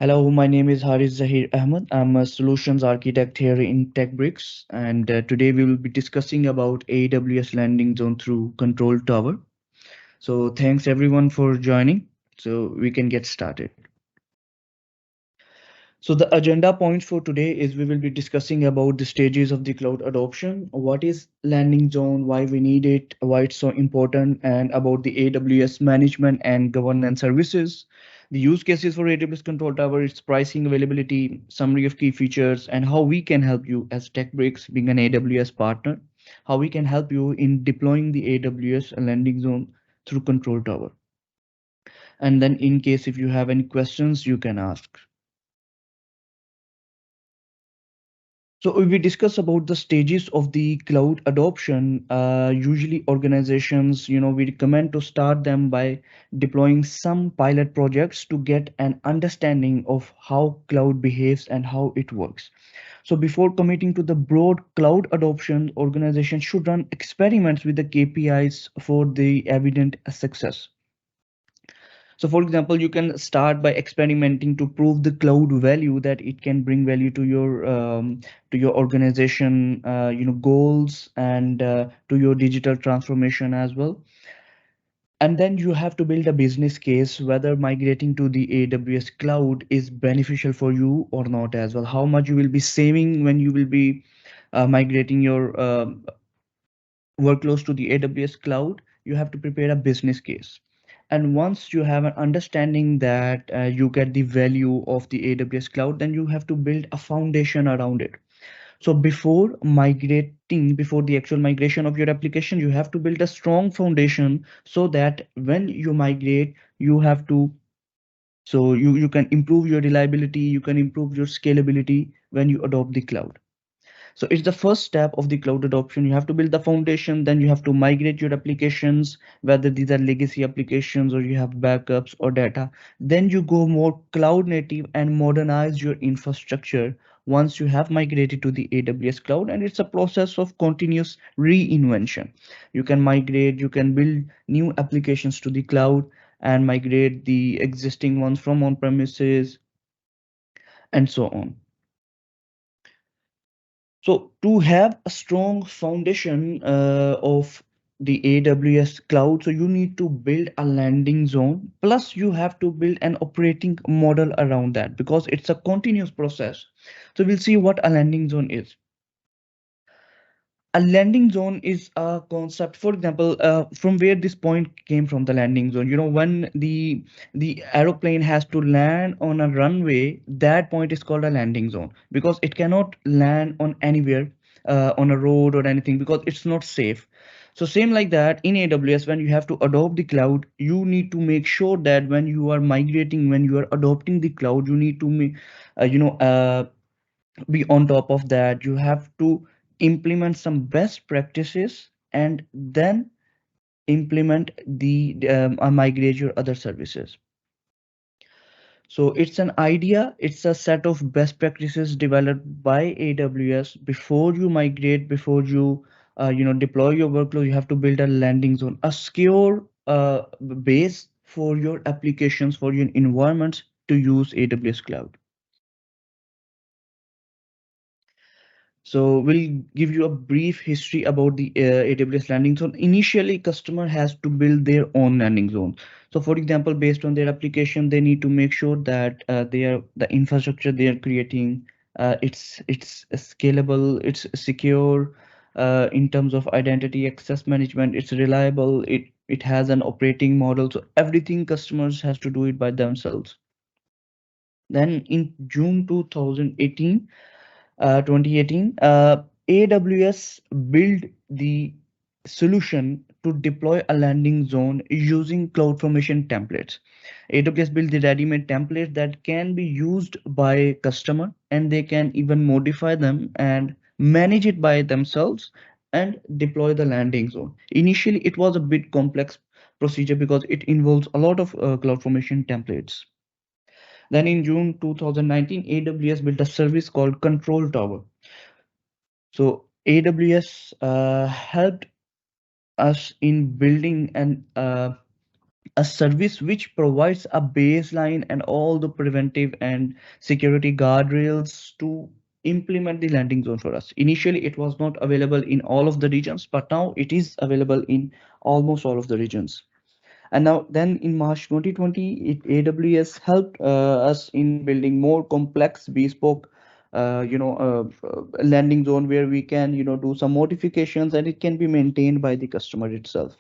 Hello, my name is Haris Zahir Ahmed. I'm a solutions architect here in TecBrix, and today we will be discussing about AWS Landing Zone through Control Tower. So thanks everyone for joining. So we can get started. So the agenda points for today is we will be discussing about the stages of the cloud adoption, what is landing zone, why we need it, why it's so important, and about the AWS management and governance services, the use cases for AWS Control Tower, its pricing, availability, summary of key features, and how we can help you as TecBrix being an AWS partner, how we can help you in deploying the AWS landing zone through Control Tower. And then in case if you have any questions, you can ask. So if we discuss about the stages of the cloud adoption, usually organizations, we recommend to start them by deploying some pilot projects to get an understanding of how cloud behaves and how it works. So before committing to the broad cloud adoption, organizations should run experiments with the KPIs for the evident success. So for example, you can start by experimenting to prove the cloud value that it can bring value to your organization, goals and to your digital transformation as well. And then you have to build a business case whether migrating to the AWS cloud is beneficial for you or not as well. How much you will be saving when you will be migrating your workloads to the AWS cloud. You have to prepare a business case. And once you have an understanding that you get the value of the AWS cloud, then you have to build a foundation around it. So before the actual migration of your application, you have to build a strong foundation so that when you migrate, you have to you can improve your reliability, you can improve your scalability when you adopt the cloud. So it's the first step of the cloud adoption. You have to build the foundation, then you have to migrate your applications, whether these are legacy applications or you have backups or data. Then you go more cloud native and modernize your infrastructure once you have migrated to the AWS cloud. And it's a process of continuous reinvention. You can migrate, you can build new applications to the cloud and migrate the existing ones from on premises and so on. So to have a strong foundation of the AWS cloud, so you need to build a landing zone. Plus, you have to build an operating model around that because it's a continuous process. So we'll see what a landing zone is. A landing zone is a concept, for example, from where this point came from, the landing zone. When the aeroplane has to land on a runway, that point is called a landing zone because it cannot land on anywhere, on a road or anything, because it's not safe. So same like that in AWS, when you have to adopt the cloud, you need to make sure that when you are migrating, when you are adopting the cloud, you need to be on top of that. You have to implement some best practices and then implement the migrate your other services. So it's an idea, it's a set of best practices developed by AWS. Before you migrate, before you deploy your workload, you have to build a landing zone, a secure base for your applications, for your environments to use AWS cloud. So we'll give you a brief history about the AWS landing zone. Initially, customer has to build their own landing zone. So for example, based on their application, they need to make sure that the infrastructure they are creating, it's scalable, it's secure, in terms of identity access management, it's reliable, it has an operating model. So everything customers has to do it by themselves. Then in June 2018, AWS built the solution to deploy a landing zone using CloudFormation templates. AWS built the ready-made templates that can be used by customer, and they can even modify them and manage it by themselves and deploy the landing zone. Initially, it was a bit complex procedure because it involves a lot of CloudFormation templates. Then in June 2019, AWS built a service called Control Tower. So AWS helped us in building a service which provides a baseline and all the preventive and security guardrails to implement the landing zone for us. Initially, it was not available in all of the regions, but now it is available in almost all of the regions. And now, then in March 2020, AWS helped us in building more complex, bespoke, landing zone where we can, do some modifications and it can be maintained by the customer itself.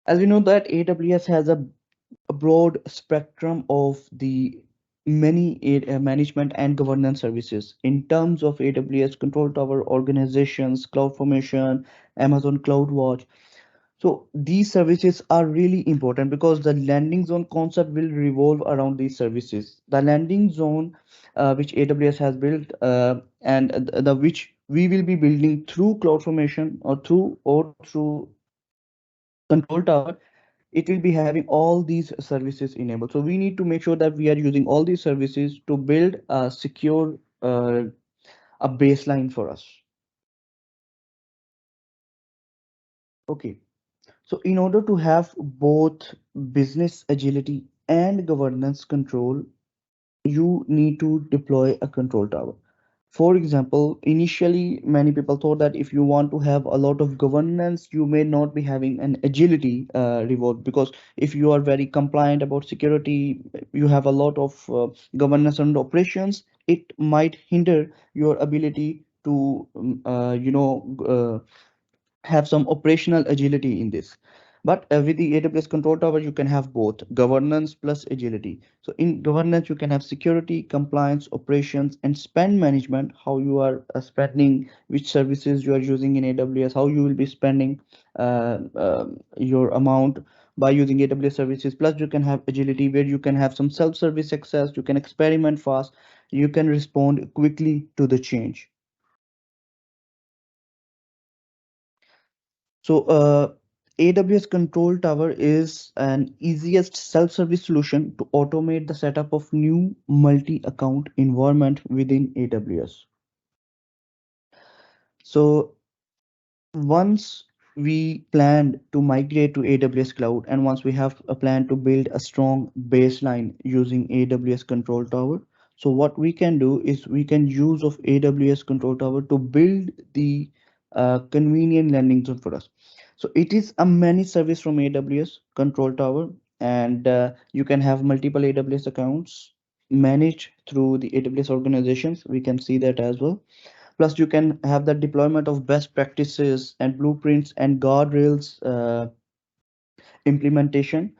As we know that AWS has a broad spectrum of the many management and governance services in terms of AWS Control Tower, organizations, CloudFormation, Amazon CloudWatch. So these services are really important because the landing zone concept will revolve around these services. The landing zone, which AWS has built, and the which we will be building through CloudFormation or through Control Tower, it will be having all these services enabled. So we need to make sure that we are using all these services to build a secure a baseline for us. Okay. So in order to have both business agility and governance control, you need to deploy a control tower. For example, initially many people thought that if you want to have a lot of governance, you may not be having an agility reward, because if you are very compliant about security, you have a lot of governance and operations, it might hinder your ability to have some operational agility in this. But with the AWS Control Tower, you can have both governance plus agility. So in governance, you can have security, compliance, operations, and spend management, how you are spending, which services you are using in AWS, how you will be spending your amount by using AWS services. Plus, you can have agility where you can have some self-service access, you can experiment fast, you can respond quickly to the change. So AWS Control Tower is an easiest self-service solution to automate the setup of new multi-account environment within AWS. So once we plan to migrate to AWS cloud, and once we have a plan to build a strong baseline using AWS Control Tower, so what we can do is we can use of AWS Control Tower to build the convenient landing zone for us. So it is a managed service from AWS Control Tower, and you can have multiple AWS accounts managed through the AWS organizations. We can see that as well. Plus, you can have the deployment of best practices and blueprints and guardrails implementation.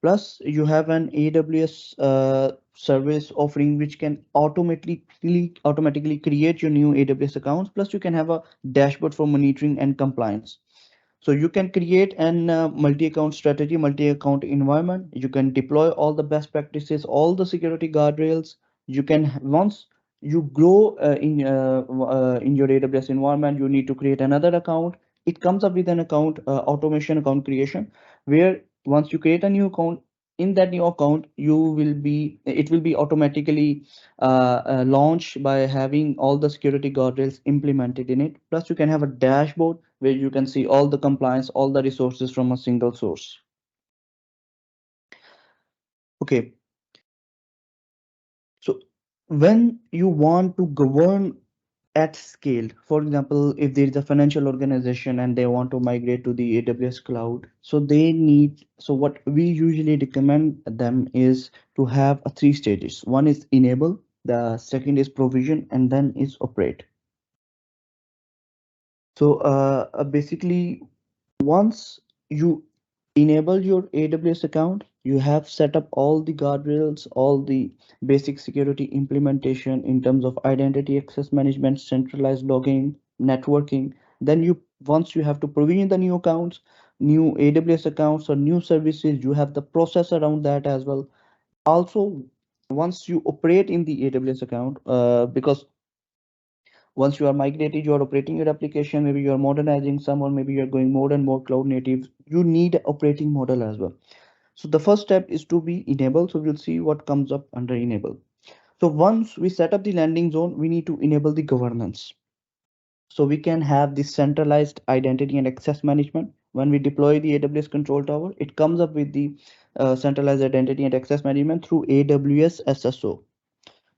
Plus, you have an AWS service offering which can automatically create your new AWS accounts. Plus, you can have a dashboard for monitoring and compliance. So you can create an multi-account strategy, multi-account environment. You can deploy all the best practices, all the security guardrails. You can once you grow in your AWS environment, you need to create another account. It comes up with an account automation account creation, where once you create a new account, in that new account it will be automatically launched by having all the security guardrails implemented in it. Plus, you can have a dashboard where you can see all the compliance, all the resources from a single source. Okay, so when you want to govern at scale, for example, if there is a financial organization and they want to migrate to the AWS cloud, so what we usually recommend them is to have a three stages. One is enable, the second is provision, and then is operate. So basically, once you enable your AWS account, you have set up all the guardrails, all the basic security implementation in terms of identity access management, centralized logging, networking. Then once you have to provision the new accounts, new AWS accounts or new services, you have the process around that as well. Also, once you operate in the AWS account, because once you are migrated, you are operating your application, maybe you are modernizing some, or maybe you're going more and more cloud native, you need operating model as well. So the first step is to be enabled. So we'll see what comes up under enable. So once we set up the landing zone, we need to enable the governance. So we can have this centralized identity and access management. When we deploy the AWS Control Tower, it comes up with the centralized identity and access management through AWS SSO.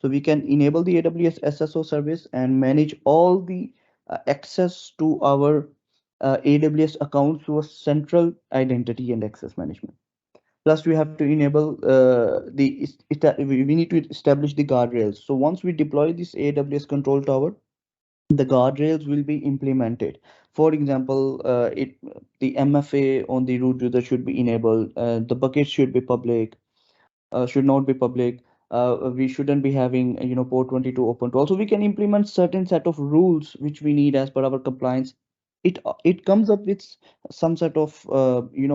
So we can enable the AWS SSO service and manage all the access to our AWS accounts through a central identity and access management. Plus, we have to enable we need to establish the guardrails. So once we deploy this AWS Control Tower, the guardrails will be implemented. For example, the MFA on the root user should be enabled. The buckets should be public, should not be public. We shouldn't be having port 22 open to. Also, we can implement certain set of rules which we need as per our compliance. It comes up with some sort of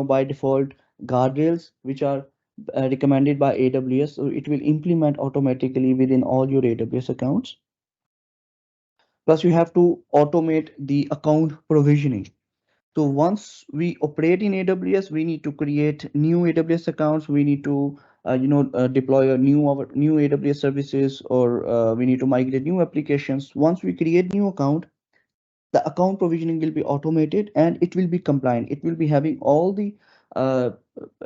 by default guardrails which are recommended by AWS. So it will implement automatically within all your AWS accounts. Plus, you have to automate the account provisioning. So once we operate in AWS, we need to create new AWS accounts. We need to deploy a new AWS services, or we need to migrate new applications. Once we create new account, the account provisioning will be automated and it will be compliant. It will be having all the uh,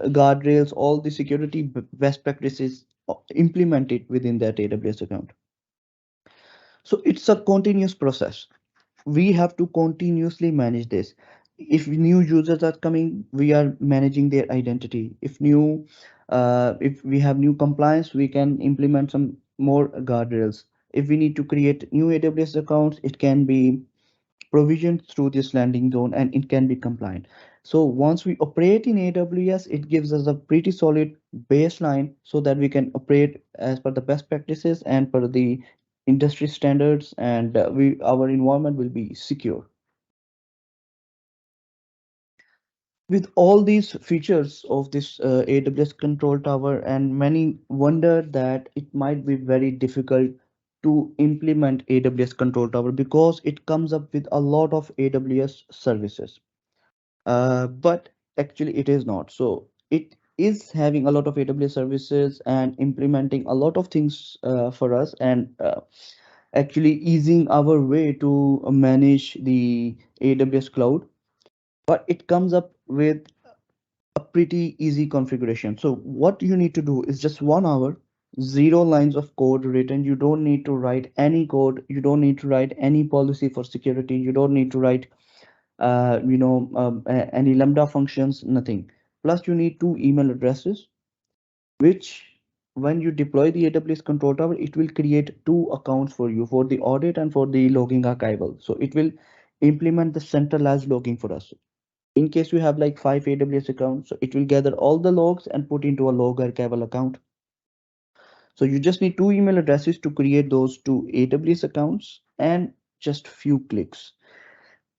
guardrails, all the security best practices implemented within that AWS account. So it's a continuous process. We have to continuously manage this. If new users are coming, we are managing their identity. If we have new compliance, we can implement some more guardrails. If we need to create new AWS accounts, it can be provisioned through this landing zone and it can be compliant. So once we operate in AWS, it gives us a pretty solid baseline so that we can operate as per the best practices and per the industry standards, and we our environment will be secure. With all these features of this AWS control tower, and many wonder that it might be very difficult to implement AWS control tower because it comes up with a lot of AWS services. But actually it is not. So it is having a lot of AWS services and implementing a lot of things for us, and actually easing our way to manage the AWS cloud. But it comes up with a pretty easy configuration. So what you need to do is just 1 hour, 0 lines of code written. You don't need to write any code. You don't need to write any policy for security. You don't need to write any lambda functions, nothing. Plus you need two email addresses, which when you deploy the AWS control tower, it will create two accounts for you, for the audit and for the logging archival. So it will implement the centralized logging for us. In case you have like 5 AWS accounts, so it will gather all the logs and put into a log archival account. So you just need two email addresses to create those two AWS accounts and just few clicks.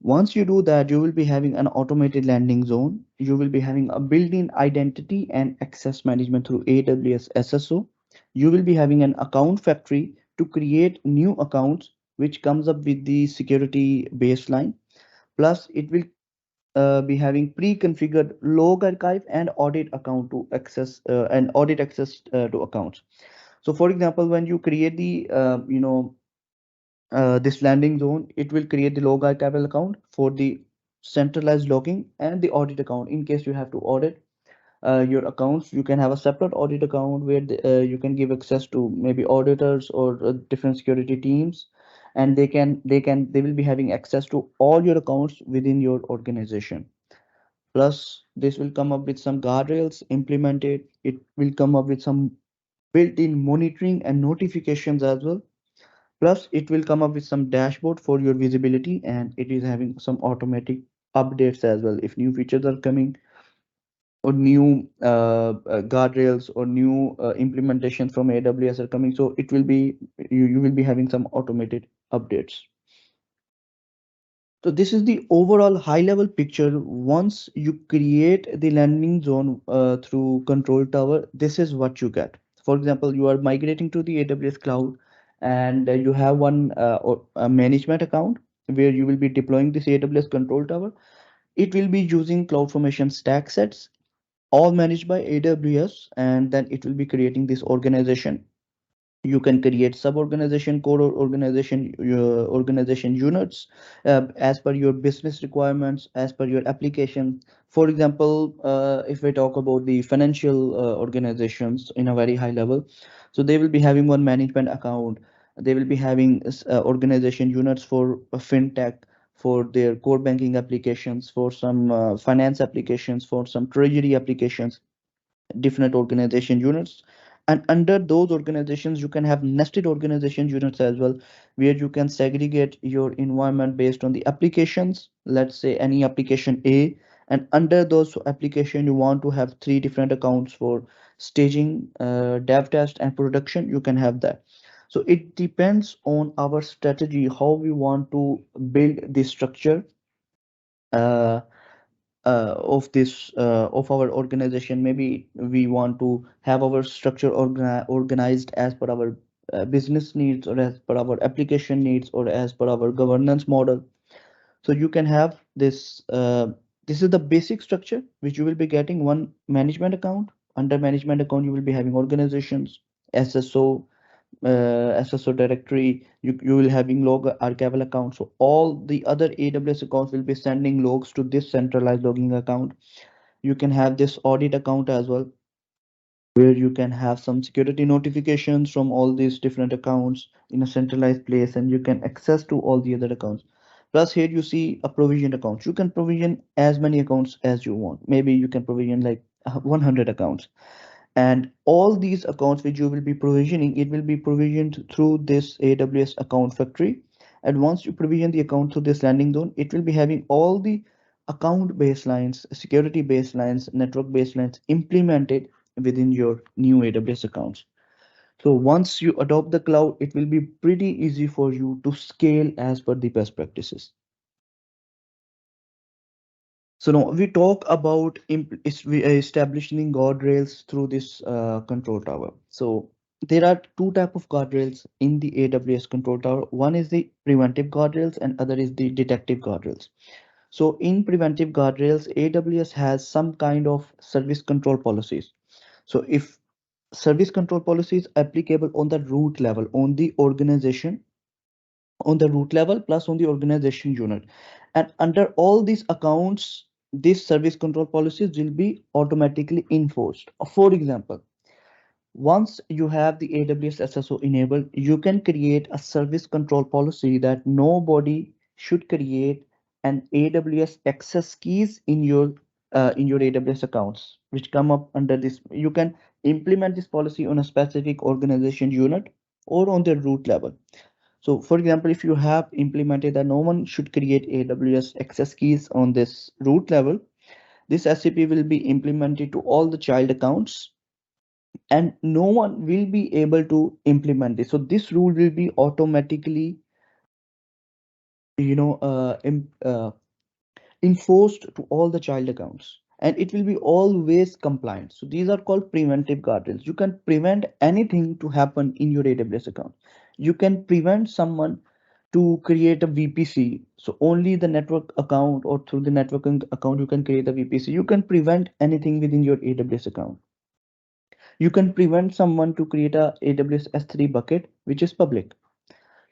Once you do that, you will be having an automated landing zone. You will be having a built-in identity and access management through AWS SSO. You will be having an account factory to create new accounts, which comes up with the security baseline. Plus, it will be having pre-configured log archive and audit account to access and audit access to accounts. So, for example, when you create the this landing zone, it will create the log archival account for the centralized logging and the audit account. In case you have to audit your accounts, you can have a separate audit account where you can give access to maybe auditors or different security teams, and they will be having access to all your accounts within your organization. Plus, this will come up with some guardrails implemented. It will come up with some built-in monitoring and notifications as well. Plus, it will come up with some dashboard for your visibility, and it is having some automatic updates as well. If new features are coming, or new guardrails or new implementations from AWS are coming, so it will be you will be having some automated updates. So this is the overall high level picture. Once you create the landing zone through control tower, this is what you get. For example, you are migrating to the AWS cloud, and you have one a management account where you will be deploying this AWS control tower. It will be using CloudFormation stack sets, all managed by AWS, and then it will be creating this organization You can create sub-organization core or organization units as per your business requirements, as per your application. For example, if we talk about the financial organizations in a very high level, so they will be having one management account. They will be having organization units for fintech, for their core banking applications, for some finance applications, for some treasury applications, different organization units. And under those organizations you can have nested organization units as well, where you can segregate your environment based on the applications. Let's say any application A, and under those application you want to have three different accounts for staging, dev test and production. You can have that. So it depends on our strategy how we want to build this structure uh, of this of our organization. Maybe we want to have our structure organized as per our business needs, or as per our application needs, or as per our governance model. So you can have this this is the basic structure which you will be getting. One management account. Under management account you will be having organizations, sso, SSO directory. You will having log archival account. So all the other AWS accounts will be sending logs to this centralized logging account. You can have this audit account as well, where you can have some security notifications from all these different accounts in a centralized place, and you can access to all the other accounts. Plus here you see a provisioned account. You can provision as many accounts as you want. Maybe you can provision like 100 accounts, and all these accounts which you will be provisioning, it will be provisioned through this AWS account factory. And once you provision the account through this landing zone, it will be having all the account baselines, security baselines, network baselines implemented within your new AWS accounts. So once you adopt the cloud, it will be pretty easy for you to scale as per the best practices. So now we talk about establishing guardrails through this control tower. So there are two type of guardrails in the AWS control tower. One is the preventive guardrails and other is the detective guardrails. So in preventive guardrails, AWS has some kind of service control policies. So if service control policy is applicable on the root level, on the organization, on the root level plus on the organization unit, and under all these accounts these service control policies will be automatically enforced. For example, once you have the AWS SSO enabled, you can create a service control policy that nobody should create an AWS access keys in your AWS accounts, which come up under this. You can implement this policy on a specific organization unit or on the root level. So for example, if you have implemented that no one should create AWS access keys on this root level, this SCP will be implemented to all the child accounts, and no one will be able to implement this. So this rule will be automatically, you know, enforced to all the child accounts, and it will be always compliant. So these are called preventive guardrails. You can prevent anything to happen in your AWS account. You can prevent someone to create a VPC. So only the network account or through the networking account you can create a VPC. You can prevent anything within your AWS account. You can prevent someone to create a AWS S3 bucket, which is public.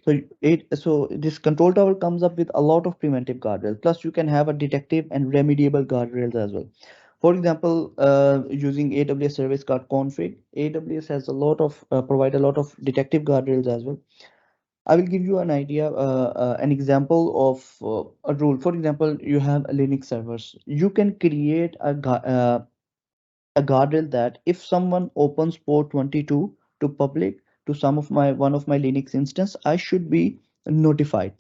So this control tower comes up with a lot of preventive guardrails. Plus you can have a detective and remediable guardrails as well. For example, using AWS service card config, AWS has a lot of provide a lot of detective guardrails as well. I will give you an idea, an example of a rule. For example, you have a Linux servers. You can create a guardrail that if someone opens port 22 to public to some of my one of my Linux instance, I should be notified.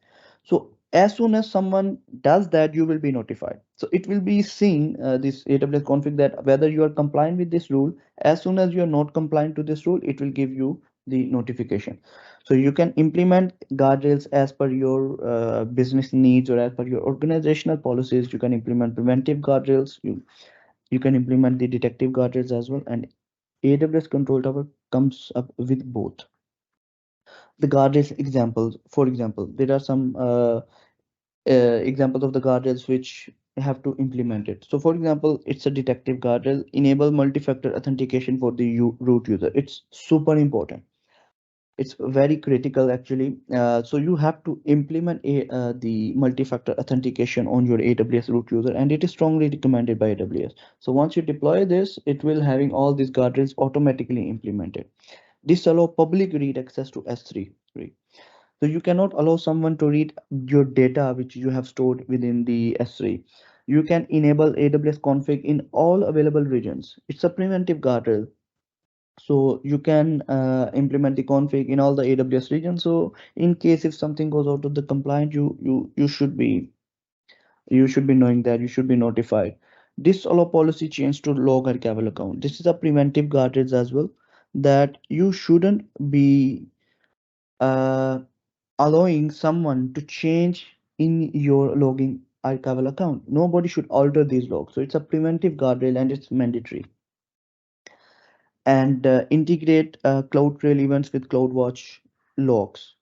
So as soon as someone does that, you will be notified. So it will be seeing this AWS config that whether you are compliant with this rule. As soon as you are not compliant to this rule, it will give you the notification. So you can implement guardrails as per your business needs or as per your organizational policies. You can implement preventive guardrails. You can implement the detective guardrails as well, and AWS Control Tower comes up with both. The guardrails examples, for example, there are some examples of the guardrails which have to implement it. So for example, it's a detective guardrail, enable multi-factor authentication for the root user. It's super important. It's very critical actually. So you have to implement the multi-factor authentication on your AWS root user, and it is strongly recommended by AWS. So once you deploy this, it will having all these guardrails automatically implemented. This allow public read access to S3. So you cannot allow someone to read your data which you have stored within the S3. You can enable AWS config in all available regions. It's a preventive guardrail. So you can implement the config in all the AWS regions. So in case if something goes out of the compliant, you should be knowing that, you should be notified. This allow policy change to log archival account. This is a preventive guardrails as well, that you shouldn't be uh, allowing someone to change in your logging archival account. Nobody should alter these logs. So it's a preventive guardrail and it's mandatory. And integrate CloudTrail events with CloudWatch logs.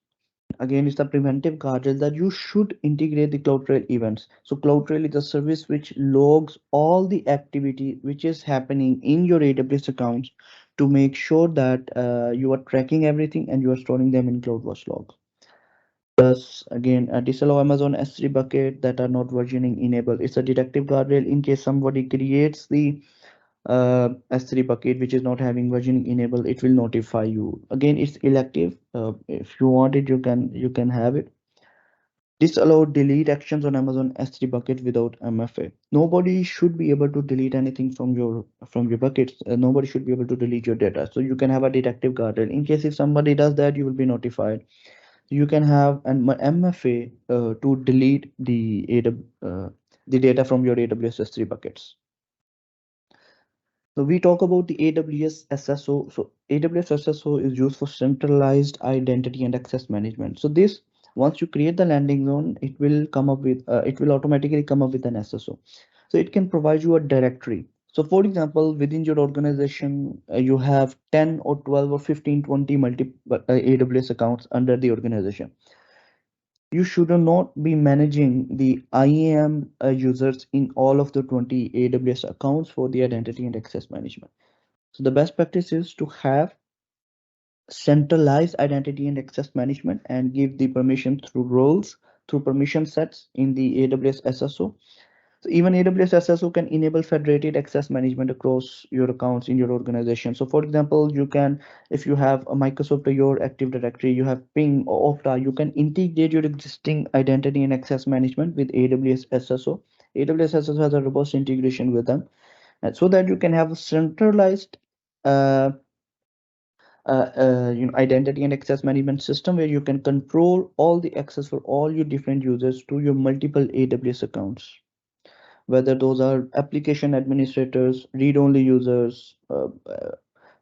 Again, it's a preventive guardrail that you should integrate the CloudTrail events. So CloudTrail is a service which logs all the activity which is happening in your AWS accounts to make sure that you are tracking everything and you are storing them in CloudWatch logs. Plus, again, disallow Amazon S3 bucket that are not versioning enabled. It's a detective guardrail in case somebody creates the S3 bucket which is not having versioning enabled, it will notify you. Again, it's elective. If you want it, you can have it. Disallow delete actions on Amazon S3 bucket without MFA. Nobody should be able to delete anything from your buckets. Nobody should be able to delete your data. So you can have a detective guardrail. In case if somebody does that, you will be notified. You can have an MFA to delete the data from your AWS S3 buckets. So we talk about the AWS SSO. So AWS SSO is used for centralized identity and access management. So this, once you create the landing zone, it will automatically come up with an SSO. So it can provide you a directory. So for example, within your organization, you have 10 or 12 or 15, 20 multi AWS accounts under the organization. You should not be managing the IAM users in all of the 20 AWS accounts for the identity and access management. So the best practice is to have centralized identity and access management and give the permission through roles, through permission sets in the AWS SSO. So even AWS SSO can enable federated access management across your accounts in your organization. So for example, you can, if you have a Microsoft Azure Active Directory, you have Ping or Okta, you can integrate your existing identity and access management with AWS SSO. AWS SSO has a robust integration with them, and so that you can have a centralized uh, identity and access management system where you can control all the access for all your different users to your multiple AWS accounts, whether those are application administrators, read-only users,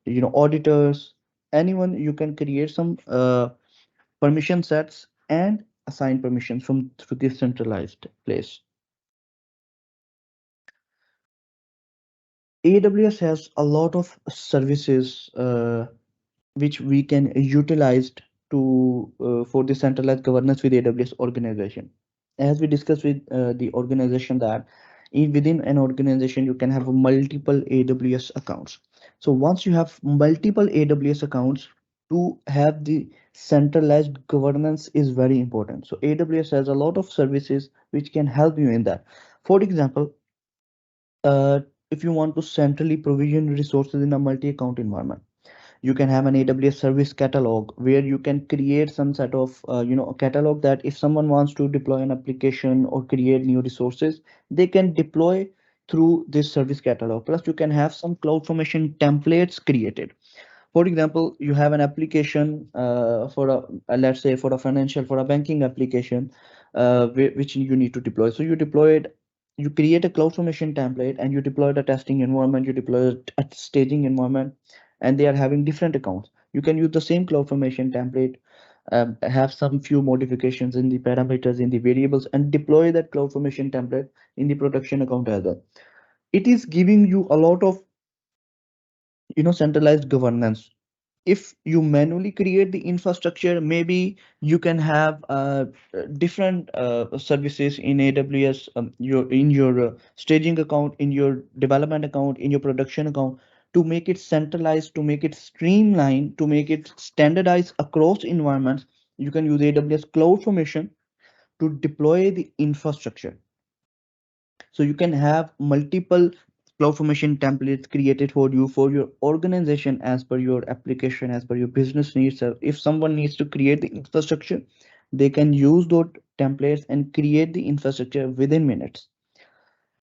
auditors, anyone. You can create some permission sets and assign permissions from through this centralized place. AWS has a lot of services which we can utilize to for the centralized governance with AWS organization. As we discussed with the organization, that within an organization you can have multiple AWS accounts. So once you have multiple AWS accounts, to have the centralized governance is very important. So AWS has a lot of services which can help you in that. For example, uh, if you want to centrally provision resources in a multi-account environment, you can have an AWS service catalog where you can create some sort of a catalog that if someone wants to deploy an application or create new resources, they can deploy through this service catalog. Plus you can have some CloudFormation templates created. For example, you have an application for let's say for a financial, for a banking application, which you need to deploy. So you create a CloudFormation template and you deploy the testing environment, you deploy a staging environment, and they are having different accounts. You can use the same CloudFormation template, have some few modifications in the parameters, in the variables, and deploy that CloudFormation template in the production account as well. It is giving you a lot of centralized governance. If you manually create the infrastructure, maybe you can have different services in AWS, in your staging account, in your development account, in your production account, to make it centralized, to make it streamlined, to make it standardized across environments, you can use AWS CloudFormation to deploy the infrastructure. So you can have multiple CloudFormation templates created for you for your organization as per your application, as per your business needs. So if someone needs to create the infrastructure, they can use those templates and create the infrastructure within minutes.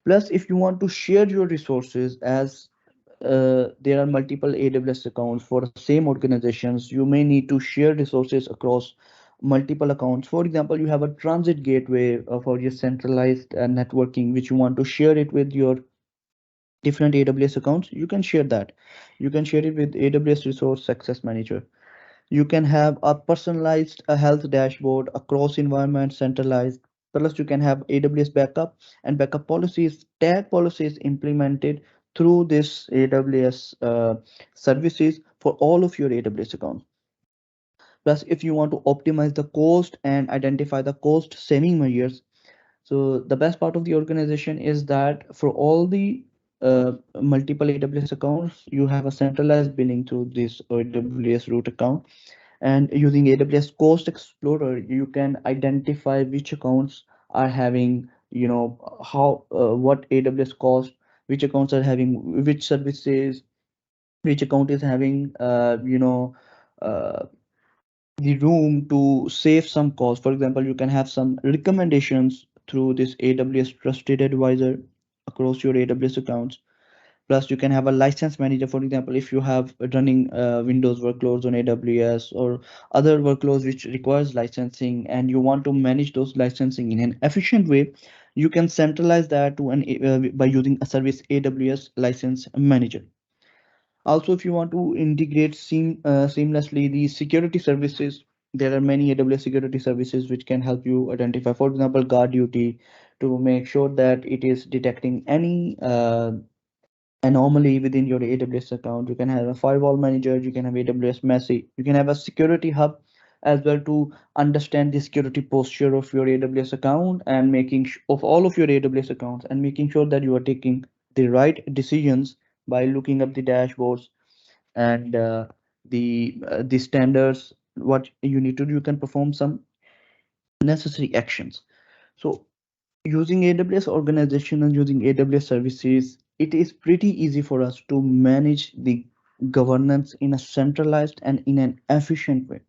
Plus, if you want to share your resources, as there are multiple AWS accounts for the same organizations, you may need to share resources across multiple accounts. For example, you have a transit gateway for your centralized networking, which you want to share it with your different AWS accounts. You can share that. You can share it with AWS Resource Access Manager. You can have a personalized health dashboard across environments, centralized. Plus, you can have AWS backup and backup policies, tag policies implemented through this AWS services for all of your AWS accounts. Plus, if you want to optimize the cost and identify the cost saving measures, so the best part of the organization is that for all the multiple AWS accounts, you have a centralized billing through this AWS root account. And using AWS Cost Explorer, you can identify which accounts are having, how what AWS cost, which accounts are having which services, which account is having, uh, the room to save some cost. For example, you can have some recommendations through this AWS Trusted Advisor across your AWS accounts. Plus, you can have a license manager. For example, if you have running Windows workloads on AWS or other workloads which requires licensing, and you want to manage those licensing in an efficient way, you can centralize that to an by using a service AWS License Manager. Also, if you want to integrate seamlessly the security services, there are many AWS security services which can help you identify, for example, guard duty, to make sure that it is detecting any anomaly within your AWS account. You can have a firewall manager, you can have AWS Messy, you can have a security hub as well to understand the security posture of your AWS account and of all of your AWS accounts, and making sure that you are taking the right decisions by looking up the dashboards and the standards. What you need to do, you can perform some necessary actions. So using AWS organization and using AWS services, it is pretty easy for us to manage the governance in a centralized and in an efficient way.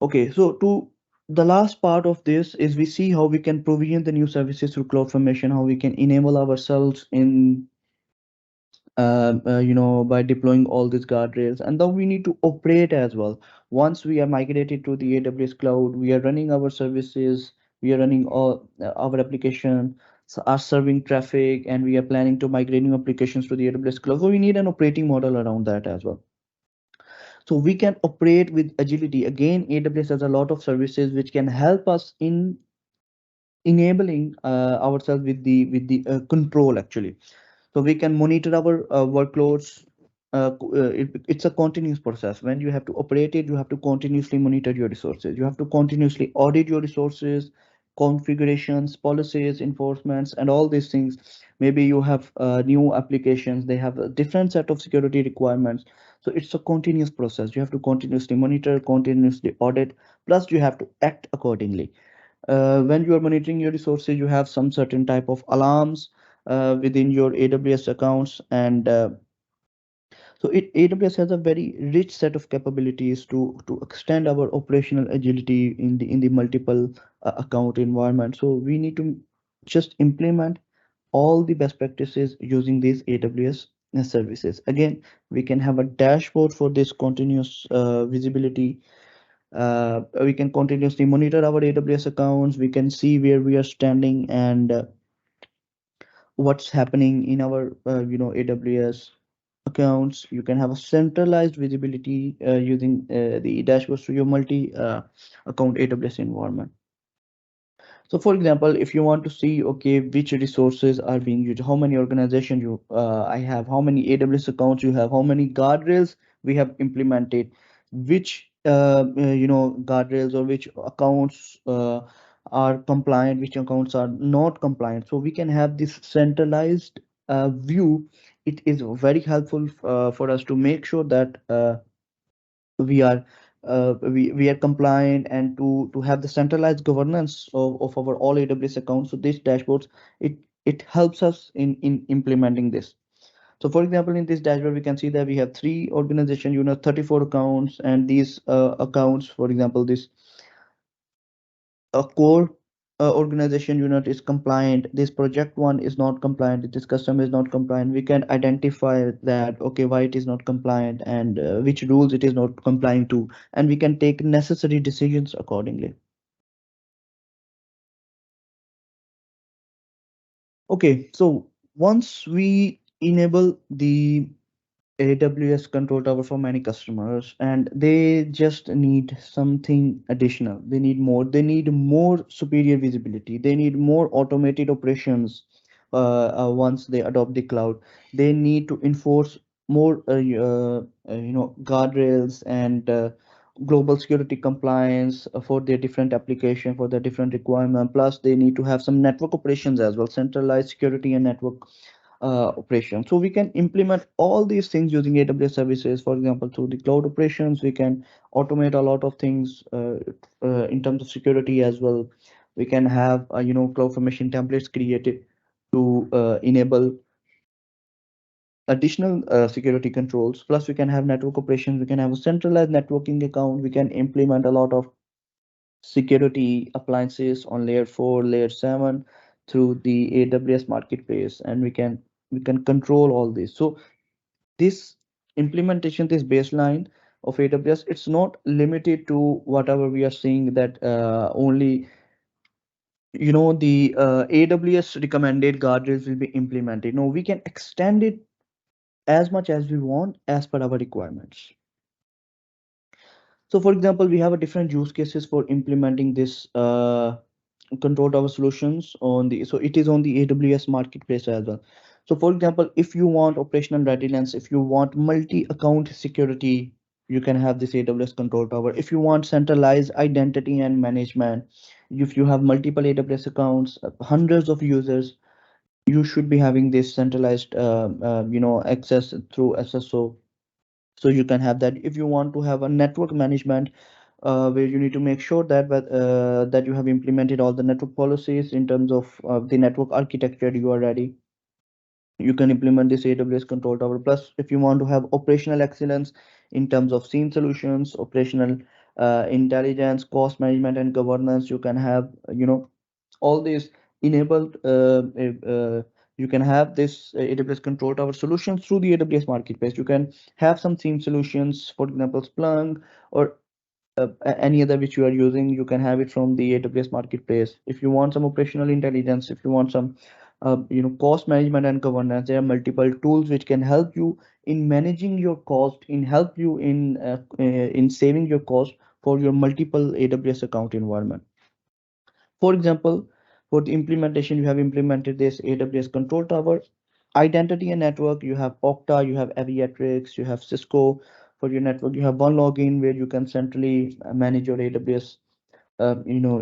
Okay, so to the last part of this is we see how we can provision the new services through CloudFormation, how we can enable ourselves in by deploying all these guardrails, and then we need to operate as well. Once we are migrated to the AWS cloud, we are running our services, we are running all our application are serving traffic, and we are planning to migrate new applications to the AWS cloud. So we need an operating model around that as well. So we can operate with agility. Again, AWS has a lot of services which can help us in enabling ourselves with the control actually. So we can monitor our workloads. It's a continuous process. When you have to operate it, you have to continuously monitor your resources, you have to continuously audit your resources, configurations, policies, enforcements, and all these things. Maybe you have new applications, they have a different set of security requirements. So it's a continuous process. You have to continuously monitor, continuously audit, plus you have to act accordingly. When you are monitoring your resources, you have some certain type of alarms within your AWS accounts, and AWS has a very rich set of capabilities to extend our operational agility in the multiple account environment. So we need to just implement all the best practices using these AWS services. Again, we can have a dashboard for this continuous visibility. We can continuously monitor our AWS accounts. We can see where we are standing and what's happening in our AWS accounts. You can have a centralized visibility using the dashboards to your multi account AWS environment. So for example, if you want to see, okay, which resources are being used, how many organizations I have, how many AWS accounts you have, how many guardrails we have implemented, which guardrails or which accounts are compliant, which accounts are not compliant. So we can have this centralized view, it is very helpful for us to make sure that we are we are compliant, and to have the centralized governance of our all AWS accounts. So this dashboards, it helps us in implementing this. So for example, in this dashboard, we can see that we have three organization units, 34 accounts, and these accounts, for example, this a core organization unit is compliant, this project one is not compliant, this customer is not compliant. We can identify that, okay, why it is not compliant, and which rules it is not complying to, and we can take necessary decisions accordingly. Okay, so once we enable the AWS control tower for many customers, and they just need something additional. They need more. They need more superior visibility. They need more automated operations. Once they adopt the cloud, they need to enforce more, guardrails and global security compliance for their different application, for their different requirement. Plus, they need to have some network operations as well, centralized security and network operation. So we can implement all these things using AWS services. For example, through the cloud operations, we can automate a lot of things in terms of security as well. We can have CloudFormation templates created to enable additional security controls. Plus, we can have network operations. We can have a centralized networking account. We can implement a lot of security appliances on layer 4, layer 7 through the AWS marketplace, and we can control all this. So this implementation, this baseline of AWS, it's not limited to whatever we are seeing, that only the AWS recommended guardrails will be implemented. No, we can extend it as much as we want as per our requirements. So for example, we have a different use cases for implementing this control tower solutions on the, so it is on the AWS marketplace as well. So for example, if you want operational readiness, if you want multi-account security, you can have this AWS control tower. If you want centralized identity and management, if you have multiple AWS accounts, hundreds of users, you should be having this centralized access through SSO. So you can have that. If you want to have a network management, where you need to make sure that you have implemented all the network policies in terms of the network architecture, you are ready, you can implement this AWS control tower. Plus, if you want to have operational excellence in terms of SIEM solutions, operational intelligence, cost management, and governance, you can have all these enabled. You can have this AWS control tower solutions through the AWS marketplace. You can have some theme solutions, for example, Splunk, or any other which you are using. You can have it from the AWS marketplace. If you want some operational intelligence, if you want some cost management and governance, there are multiple tools which can help you in managing your cost, in help you in saving your cost for your multiple AWS account environment. For example, for the implementation, you have implemented this AWS control tower. Identity and network, you have Okta, you have Aviatrix, you have Cisco. For your network, you have one login where you can centrally manage your AWS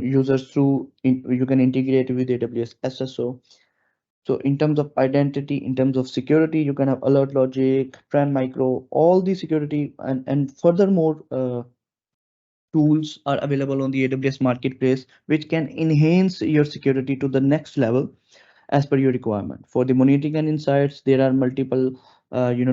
users through, you can integrate with AWS SSO. So in terms of identity, in terms of security, you can have alert logic, trend micro, all the security, and furthermore tools are available on the AWS marketplace, which can enhance your security to the next level as per your requirement. For the monitoring and insights, there are multiple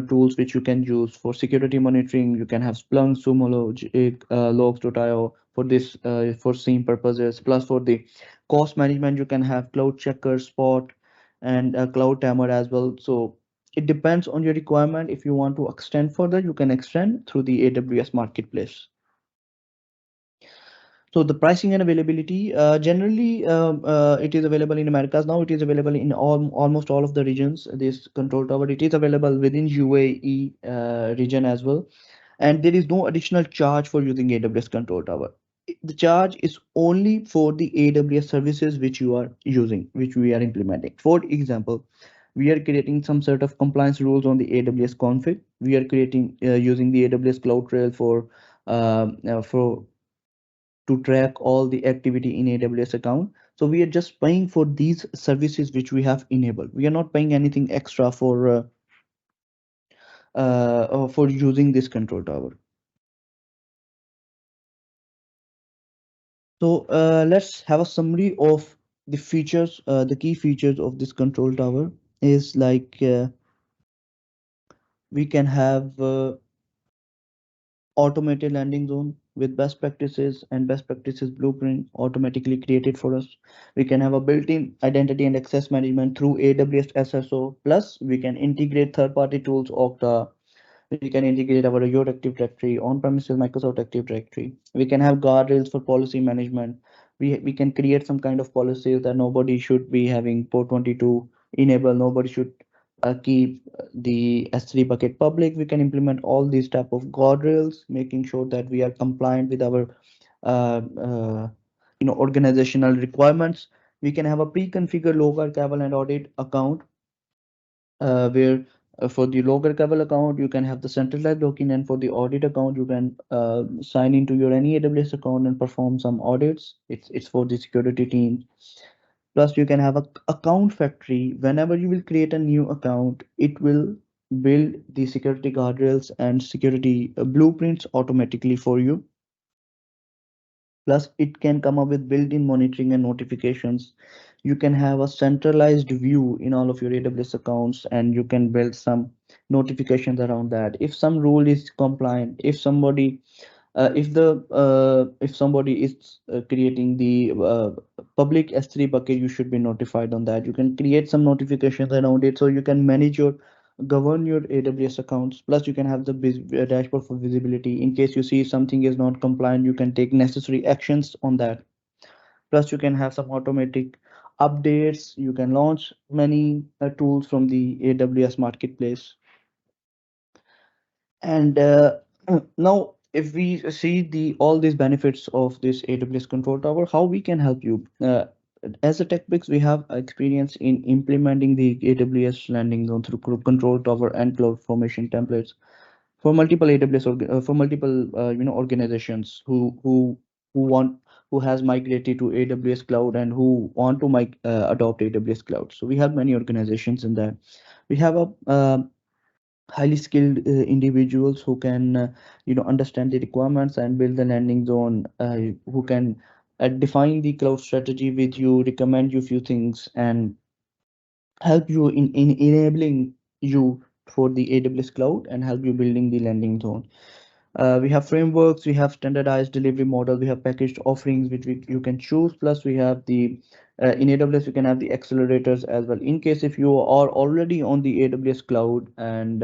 tools which you can use for security monitoring. You can have Splunk, Sumo Logic, logs.io for this for same purposes. Plus for the cost management, you can have Cloud Checker, Spot, and Cloud Timer as well. So it depends on your requirement. If you want to extend further, you can extend through the AWS marketplace. So the pricing and availability, generally, it is available in Americas now. It is available in almost all of the regions. This control tower, it is available within UAE region as well, and there is no additional charge for using AWS control tower. The charge is only for the AWS services which you are using, which we are implementing. For example, we are creating some sort of compliance rules on the AWS config. We are creating using the AWS Cloud Trail for to track all the activity in AWS account. So we are just paying for these services which we have enabled. We are not paying anything extra for using this control tower. So let's have a summary of the features. The key features of this control tower is like we can have automated landing zone with best practices and best practices blueprint automatically created for us. We can have a built-in identity and access management through AWS SSO. Plus, we can integrate third-party tools of the we can integrate our Azure Active Directory, on-premises Microsoft Active Directory. We can have guardrails for policy management. We can create some kind of policies that nobody should be having port 22 enable. Nobody should keep the S3 bucket public. We can implement all these type of guardrails, making sure that we are compliant with our organizational requirements. We can have a pre-configured log archival and audit account where for the log archival account you can have the centralized login, and for the audit account you can sign into your any AWS account and perform some audits. It's for the security team. Plus you can have a account factory. Whenever you will create a new account, it will build the security guardrails and security blueprints automatically for you. Plus, it can come up with built-in monitoring and notifications. You can have a centralized view in all of your AWS accounts, and you can build some notifications around that. If some rule is compliant, if somebody is creating the public S3 bucket, you should be notified on that. You can create some notifications around it, so you can manage your govern your AWS accounts. Plus you can have the dashboard for visibility. In case you see something is not compliant, you can take necessary actions on that. Plus you can have some automatic updates. You can launch many tools from the AWS marketplace. And now, if we see the all these benefits of this AWS Control Tower, how we can help you? As a TechBrix, we have experience in implementing the AWS Landing Zone through Control Tower and Cloud Formation templates for multiple for multiple organizations who has migrated to AWS Cloud and who want to adopt AWS Cloud. So we have many organizations in that. We have a highly skilled individuals who can understand the requirements and build the landing zone, who can define the cloud strategy with you, recommend you few things, and help you in enabling you for the AWS cloud and help you building the landing zone. We have frameworks, we have standardized delivery model, we have packaged offerings which you can choose. Plus, we have the in AWS, you can have the accelerators as well. In case if you are already on the AWS cloud and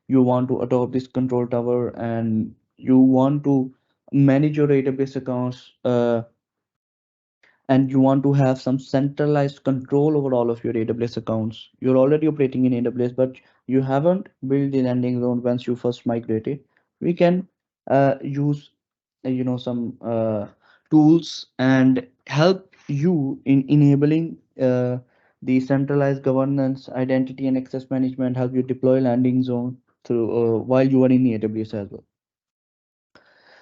you want to adopt this control tower and you want to manage your AWS accounts, and you want to have some centralized control over all of your AWS accounts. You're already operating in AWS, but you haven't built the landing zone once you first migrated. We can use some tools and help you in enabling the centralized governance, identity and access management, help you deploy landing zone through while you are in the AWS as well.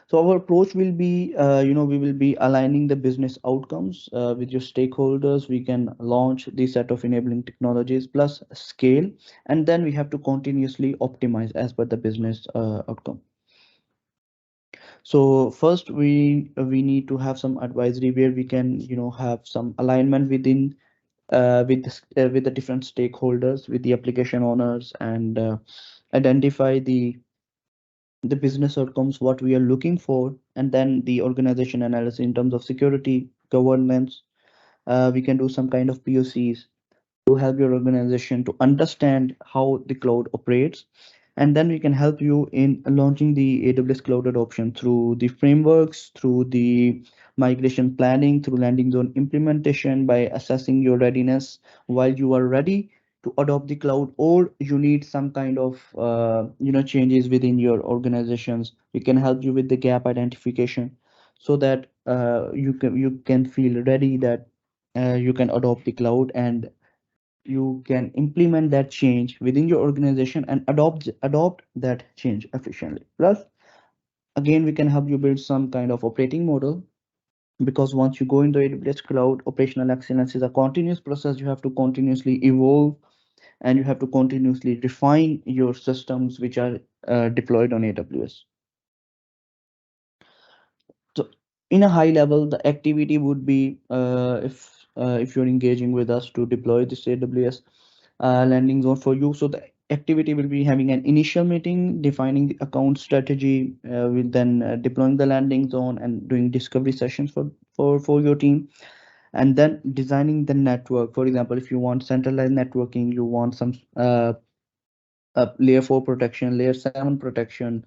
So our approach will be, we will be aligning the business outcomes with your stakeholders. We can launch the set of enabling technologies plus scale, and then we have to continuously optimize as per the business outcome. So first, we need to have some advisory where we can, have some alignment within with the different stakeholders, with the application owners, and identify the business outcomes, what we are looking for, and then the organization analysis in terms of security, governance. We can do some kind of POCs to help your organization to understand how the cloud operates. And then we can help you in launching the AWS cloud adoption through the frameworks, through the migration planning, through landing zone implementation, by assessing your readiness while you are ready to adopt the cloud, or you need some kind of changes within your organizations. We can help you with the gap identification so that you can feel ready that you can adopt the cloud, and you can implement that change within your organization and adopt that change efficiently. Plus, again, we can help you build some kind of operating model because once you go into AWS cloud, operational excellence is a continuous process. You have to continuously evolve, and you have to continuously refine your systems which are deployed on AWS. So in a high level, the activity would be, if you're engaging with us to deploy this AWS landing zone for you. So the activity will be having an initial meeting, defining the account strategy, with then deploying the landing zone and doing discovery sessions for your team, and then designing the network. For example, if you want centralized networking, you want some layer 4 protection, layer 7 protection,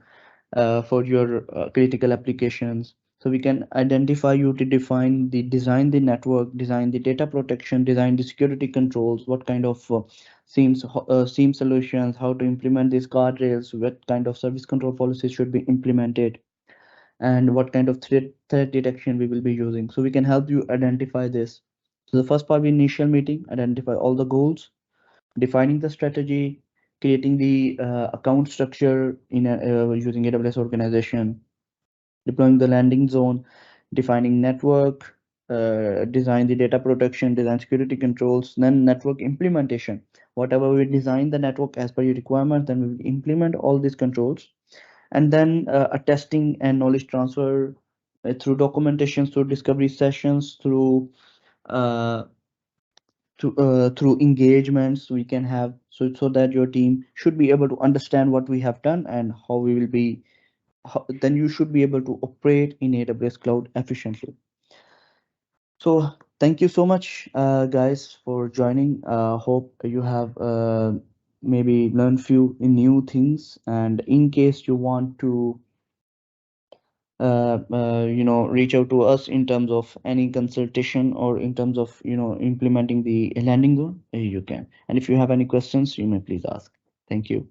for your critical applications. So we can identify you to define the design the network, design the data protection, design the security controls, what kind of SIEM solutions, how to implement these guardrails, what kind of service control policies should be implemented, and what kind of threat detection we will be using. So we can help you identify this. So the first part, initial meeting, identify all the goals, defining the strategy, creating the account structure in using AWS organization, deploying the landing zone, defining network, design the data protection, design security controls, then network implementation. Whatever we design the network as per your requirements, then we will implement all these controls, and then a testing and knowledge transfer through documentation, through discovery sessions, uh, through engagements we can have, so that your team should be able to understand what we have done and how we will be then you should be able to operate in AWS cloud efficiently. So thank you so much, guys, for joining. Hope you have maybe learned few new things, and in case you want to reach out to us in terms of any consultation or in terms of implementing the landing zone, you can. And if you have any questions, you may please ask. Thank you.